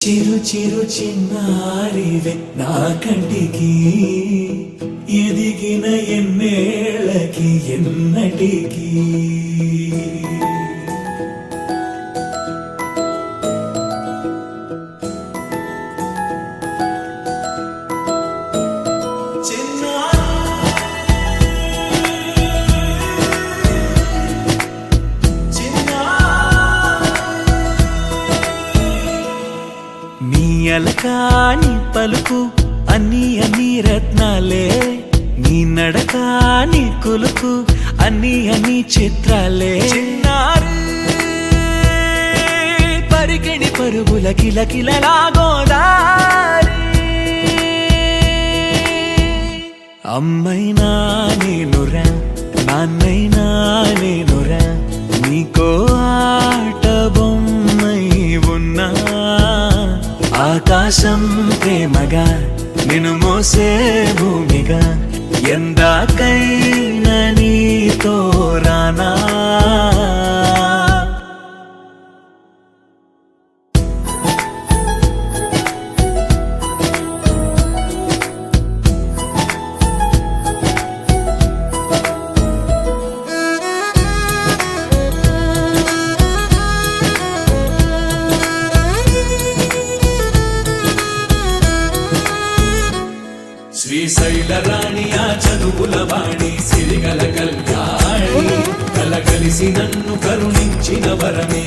చిరు చిరు చిన్నారివే నా కంటికి ఎదిగిన ఎన్నేళ్ళకి ఎన్నటికి అలకాని పలుకు అన్ని అన్ని రత్నాలే నీ నడకాని కులుకు అన్ని అన్ని చిత్రాలే చిన్నారు పరికిణి పరుగుల కిలకిలలాగోదారి అమ్మైనా నేనురా నాన్నైనా నేనురా నీకో ఆట బొమ్మై ఉన్నా ఆకాశం ప్రేమగా నిన్ను మోసే భూమిగా ఎందాకైనా నీతో రానా శ్రీశైల రాణి ఆ చదువుల వాణి సిరిగల కళ్యాణి కలగలిసి నన్ను కరుణించిన వరమే